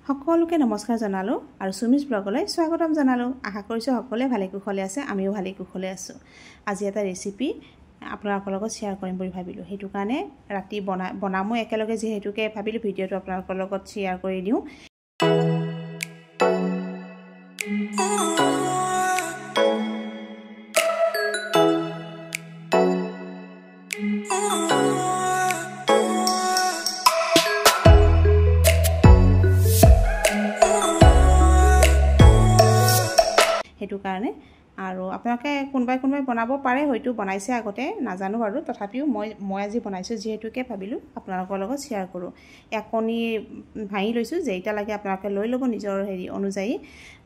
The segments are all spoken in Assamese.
সকলোকে নমস্কাৰ জনালো আৰু সুমিছ ব্লগলৈ স্বাগতম জনালো। আশা কৰিছো সকলোৱে ভালে কুশলে আছে, আমিও ভালে কুশলে আছো। আজি এটা ৰেচিপি আপোনালোকৰ লগত শ্বেয়াৰ কৰিম বুলি ভাবিলো। হেতু কাৰণে ৰাতি বনামো একেলগে যেহেতুকে ভাবিলো ভিডিওটো আপোনালোকৰ লগত শ্বেয়াৰ কৰি দিও। হেতু কাৰণে আৰু আপোনালোকে কোনবাই বনাব পাৰে, হয়তো বনাইছে আগতে নাজানো বাৰু, তথাপিও মই আজি বনাইছো যেহেতুকে ভাবিলো আপোনালোকৰ লগত শ্বেয়াৰ কৰো। এক কণী ভাঙি লৈছো, যেইটা লাগে আপোনালোকে লৈ ল'ব নিজৰ অনুযায়ী।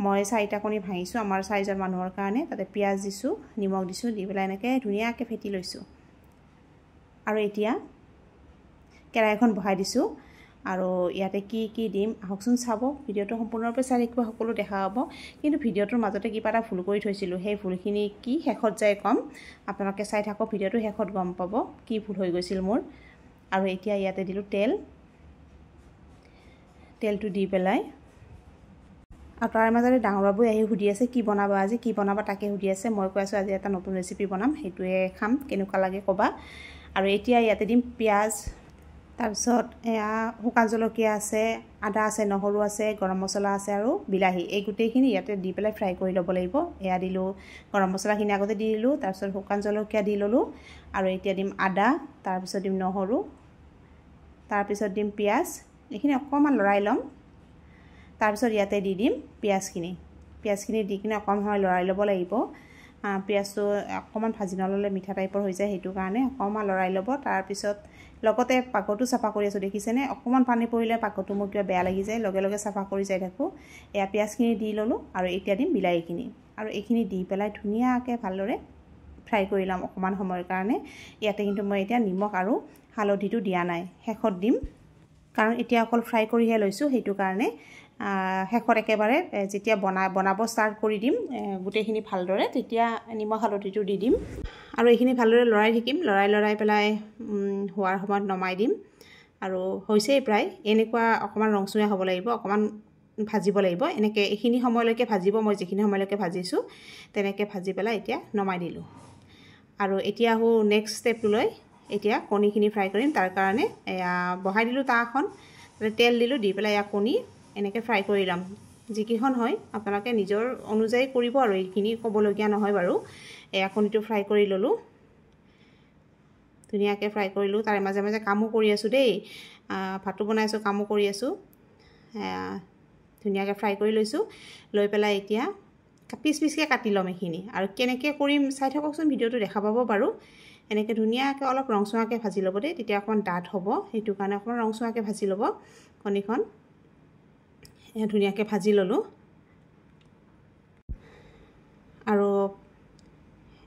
মই 4টা কণী ভাঙিছো আমাৰ 4জন মানুহৰ কাৰণে। তাতে পিয়াজ দিছো, নিমখ দিছো, দি পেলাই এনেকৈ ধুনীয়াকৈ ফেটি লৈছো। আৰু এতিয়া কেৰাহীখন বহাই দিছো আৰু ইয়াতে কি দিম আহকচোন চাব। ভিডিওটো সম্পূৰ্ণৰূপে চাই থাকিব, সকলো দেখা হ'ব। কিন্তু ভিডিওটোৰ মাজতে কিবা এটা ভুল কৰি থৈছিলো, সেই ভুলখিনি কি শেষত যাই কম। আপোনালোকে চাই থাকক, ভিডিওটো শেষত গম পাব কি ভুল হৈ গৈছিল মোৰ। আৰু এতিয়া ইয়াতে দিলো তেলটো দি পেলাই। আৰু তাৰ মাজতে ডাঙৰ বাবু আহি সুধি আছে কি বনাবা আজি, কি বনাবা তাকে সুধি আছে। মই কৈ আছো আজি এটা নতুন ৰেচিপি বনাম, সেইটোৱে খাম, কেনেকুৱা লাগে ক'বা। আৰু এতিয়া ইয়াতে দিম পিয়াজ, তাৰপিছত এয়া শুকান জলকীয়া আছে, আদা আছে, নহৰু আছে, গৰম মছলা আছে আৰু বিলাহী। এই গোটেইখিনি ইয়াতে দি পেলাই ফ্ৰাই কৰি ল'ব লাগিব। এয়া দিলো গৰম মছলাখিনি আগতে দি দিলো, তাৰপিছত শুকান জলকীয়া দি ল'লো আৰু এতিয়া দিম আদা, তাৰপিছত দিম নহৰু, তাৰপিছত দিম পিয়াজ। এইখিনি অকণমান লৰাই ল'ম। তাৰপিছত ইয়াতে দি দিম পিয়াজখিনি দি কিনে অকণমান সময় লৰাই ল'ব লাগিব। পিয়াজটো অকণমান ভাজি নল'লে মিঠা টাইপৰ হৈ যায়, সেইটো কাৰণে অকণমান লৰাই ল'ব। তাৰপিছত লগতে পাকটো চাফা কৰি আছো, দেখিছেনে? অকণমান পানী পৰিলে পাকটো মোৰ কিবা বেয়া লাগি যায়, লগে লগে চাফা কৰি যাই থাকোঁ। এয়া পিয়াজখিনি দি ল'লোঁ আৰু এতিয়া দিম বিলাহীখিনি। আৰু এইখিনি দি পেলাই ধুনীয়াকৈ ভালদৰে ফ্ৰাই কৰি ল'ম অকণমান সময়ৰ কাৰণে। ইয়াতে কিন্তু মই এতিয়া নিমখ আৰু হালধিটো দিয়া নাই, শেষত দিম, কাৰণ এতিয়া অকল ফ্ৰাই কৰিহে লৈছোঁ। সেইটো কাৰণে শেষত একেবাৰে যেতিয়া বনাব ষ্টাৰ্ট কৰি দিম গোটেইখিনি ভালদৰে, তেতিয়া নিমখ হালধিটো দি দিম। আৰু এইখিনি ভালদৰে লৰাই থাকিম, লৰাই পেলাই হোৱাৰ সময়ত নমাই দিম। আৰু হৈছেই প্ৰায়, এনেকুৱা অকণমান ৰংচুৱা হ'ব লাগিব, অকণমান ভাজিব লাগিব। এনেকৈ এইখিনি সময়লৈকে ভাজিব, মই যিখিনি সময়লৈকে ভাজিছোঁ তেনেকৈ ভাজি পেলাই এতিয়া নমাই দিলোঁ। আৰু এতিয়া আহোঁ নেক্সট ষ্টেপটোলৈ। এতিয়া কণীখিনি ফ্ৰাই কৰিম, তাৰ কাৰণে এয়া বহাই দিলোঁ তাখন, তেল দিলোঁ, দি পেলাই এয়া কণী এনেকৈ ফ্ৰাই কৰি ল'ম। যিকেইখন হয় আপোনালোকে নিজৰ অনুযায়ী কৰিব, আৰু এইখিনি ক'বলগীয়া নহয় বাৰু। এয়া কণীটো ফ্ৰাই কৰি ল'লোঁ, ধুনীয়াকৈ ফ্ৰাই কৰিলোঁ। তাৰে মাজে মাজে কামো কৰি আছোঁ দেই, ভাতো বনাই আছোঁ, কামো কৰি আছোঁ। ধুনীয়াকৈ ফ্ৰাই কৰি লৈছোঁ। লৈ পেলাই এতিয়া পিচকৈ কাটি ল'ম এইখিনি। আৰু কেনেকৈ কৰিম চাই থাককচোন, ভিডিওটো দেখা পাব বাৰু। এনেকৈ ধুনীয়াকৈ অলপ ৰংচুৱাকৈ ভাজি ল'ব দেই, তেতিয়া অকণমান ডাঠ হ'ব। সেইটো কাৰণে অকণমান ৰংচুৱাকৈ ভাজি ল'ব কণীখন। ধুনীয়াকৈ ভাজি ল'লোঁ আৰু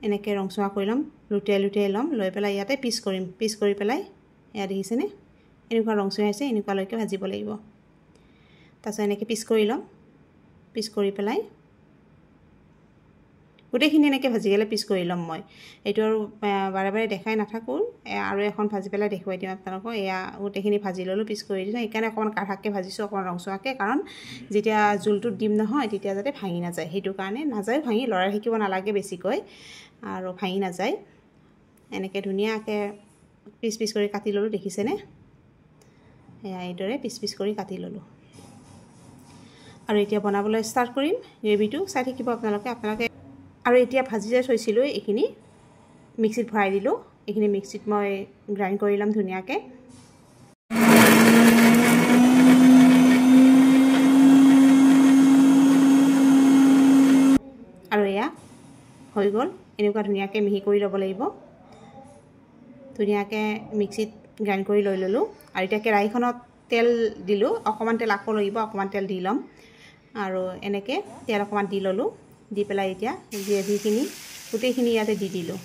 এনেকৈ ৰংচুৱা কৰি ল'ম, লুটিয়াই ল'ম। লৈ পেলাই ইয়াতে পিচ কৰি পেলাই এয়া দেখিছেনে? এনেকুৱা ৰংচুৱা হৈছে, এনেকুৱালৈকে ভাজিব লাগিব। তাৰপিছত এনেকৈ পিচ কৰি ল'ম, পিচ কৰি পেলাই গোটেইখিনি এনেকৈ ভাজি গ'লে পিচ কৰি ল'ম মই। এইটো আৰু বাৰে বাৰে দেখাই নাথাকোঁ, আৰু এখন ভাজি পেলাই দেখুৱাই দিম আপোনালোকক। এয়া গোটেইখিনি ভাজি ল'লোঁ, পিচ কৰি দিছোঁ। সেইকাৰণে অকণমান কাঢ়াকৈ ভাজিছোঁ, অকণমান ৰংচুৱাকৈ, কাৰণ যেতিয়া জোলটোত দিম নহয় তেতিয়া যাতে ভাঙি নাযায়। সেইটো কাৰণে নাযায় ভাঙি, লৰাই থাকিব নালাগে বেছিকৈ, আৰু ভাঙি নাযায়। এনেকৈ ধুনীয়াকৈ পিচ কৰি কাটি ল'লোঁ, দেখিছেনে? এয়া এইদৰে পিচ কৰি কাটি ল'লোঁ। আৰু এতিয়া বনাবলৈ ষ্টাৰ্ট কৰিম। গ্ৰেভিটো চাই থাকিব আপোনালোকে। আৰু এতিয়া ভাজি যে থৈছিলোঁ এইখিনি মিক্সিত ভৰাই দিলোঁ। এইখিনি মিক্সিত মই গ্ৰাইণ্ড কৰি ল'ম ধুনীয়াকৈ। আৰু এয়া হৈ গ'ল, এনেকুৱা ধুনীয়াকৈ মিহি কৰি ল'ব লাগিব। ধুনীয়াকৈ মিক্সিত গ্ৰাইণ্ড কৰি লৈ ল'লোঁ। আৰু এতিয়া কেৰাহীখনত তেল দিলোঁ, অকণমান তেল আকৌ লাগিব, অকণমান তেল দি ল'ম। আৰু এনেকৈ তেল অকণমান দি ল'লোঁ, দি পেলাই এতিয়া গ্ৰেভিখিনি গোটেইখিনি ইয়াতে দি দিলোঁ।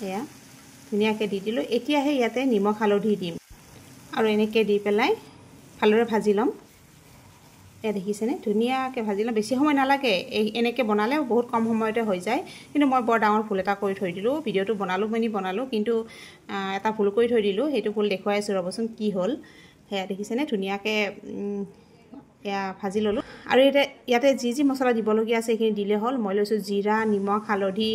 এয়া ধুনীয়াকৈ দি দিলোঁ। এতিয়াহে ইয়াতে নিমখ হালধি দিম, আৰু এনেকৈ দি পেলাই ভালদৰে ভাজি ল'ম। এয়া দেখিছেনে? ধুনীয়াকৈ ভাজি ল'ম, বেছি সময় নালাগে। এনেকৈ বনালে বহুত কম সময়তে হৈ যায়। কিন্তু মই বৰ ডাঙৰ ভুল এটা কৰি থৈ দিলোঁ। ভিডিওটো বনালোঁ, কিন্তু এটা ভুল কৰি থৈ দিলোঁ। সেইটো ভুল দেখুৱাই আছোঁ, ৰ'বচোন কি হ'ল। সেয়া দেখিছেনে ধুনীয়াকৈ এয়া ভাজি ল'লোঁ আৰু ইয়াতে যি মছলা দিবলগীয়া আছে সেইখিনি দিলে হ'ল মই লৈছোঁ জিৰা নিমখ হালধি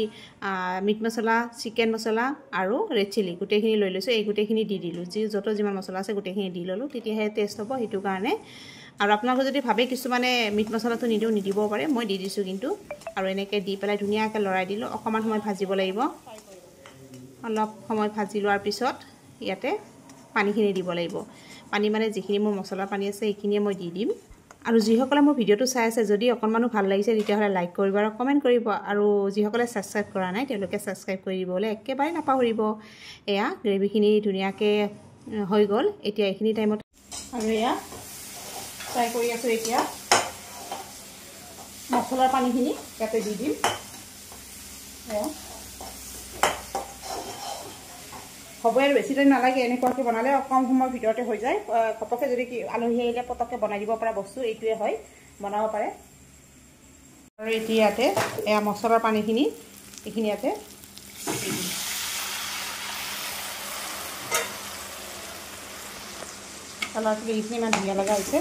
মিট মছলা চিকেন মছলা আৰু ৰেড চিলি গোটেইখিনি লৈ লৈছোঁ এই গোটেইখিনি দি দিলোঁ য'ত যিমান মছলা আছে গোটেইখিনি দি ল'লোঁ তেতিয়াহে টেষ্ট হ'ব সেইটো কাৰণে আৰু আপোনালোকে যদি ভাবে কিছুমানে মিট মছলাটো নিদিবও পাৰে মই দি দিছোঁ কিন্তু আৰু এনেকৈ দি পেলাই ধুনীয়াকৈ লৰাই দিলোঁ অকণমান সময় ভাজিব লাগিব অলপ সময় ভাজি লোৱাৰ পিছত ইয়াতে পানীখিনি দিব লাগিব পানী মানে যিখিনি মোৰ মছলাৰ পানী আছে সেইখিনিয়ে মই দি দিম আৰু যিসকলে মোৰ ভিডিঅ'টো চাই আছে যদি অকণমানো ভাল লাগিছে তেতিয়াহ'লে লাইক কৰিব আৰু কমেণ্ট কৰিব আৰু যিসকলে ছাবস্ক্ৰাইব কৰা নাই তেওঁলোকে ছাবস্ক্ৰাইব কৰি দিবলৈ একেবাৰে নাপাহৰিব এয়া গ্ৰেভিখিনি ধুনীয়াকৈ হৈ গ'ল এতিয়া এইখিনি টাইমত আৰু এয়া ফ্ৰাই কৰি আছোঁ এতিয়া মছলাৰ পানীখিনি ইয়াতে দি দিম এয়া হ'ব আৰু বেছি টাইম নালাগে এনেকুৱাকৈ বনালে কম সময়ৰ ভিতৰতে হৈ যায় ঘপককৈ যদি আলহী আহিলে পটককৈ বনাই দিব পৰা বস্তু এইটোৱে হয় বনাব পাৰে আৰু এতিয়া ইয়াতে এয়া মছলাৰ পানীখিনি এইখিনি ইয়াতে কালাৰটো এইখিনি ইমান ধুনীয়া লগা হৈছে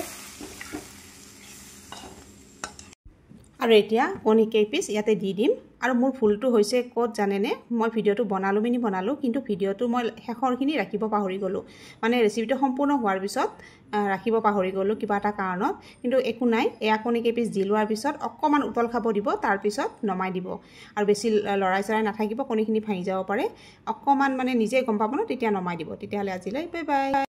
আৰু এতিয়া কণী কেইপিচ ইয়াতে দি দিম আৰু মোৰ ভুলটো হৈছে ক'ত জানেনে মই ভিডিঅ'টো বনালোঁ কিন্তু ভিডিঅ'টো মই শেষৰখিনি ৰাখিব পাহৰি গ'লোঁ মানে ৰেচিপিটো সম্পূৰ্ণ হোৱাৰ পিছত ৰাখিব পাহৰি গ'লোঁ কিবা এটা কাৰণত কিন্তু একো নাই এয়া কণী কেইপিচ দি লোৱাৰ পিছত অকণমান উতল খাব দিব তাৰপিছত নমাই দিব আৰু বেছি লৰাই চৰাই নাথাকিব কণীখিনি ভাঙি যাব পাৰে অকণমান মানে নিজে গম পাব ন তেতিয়া নমাই দিব তেতিয়াহ'লে আজিলৈ বাই বাই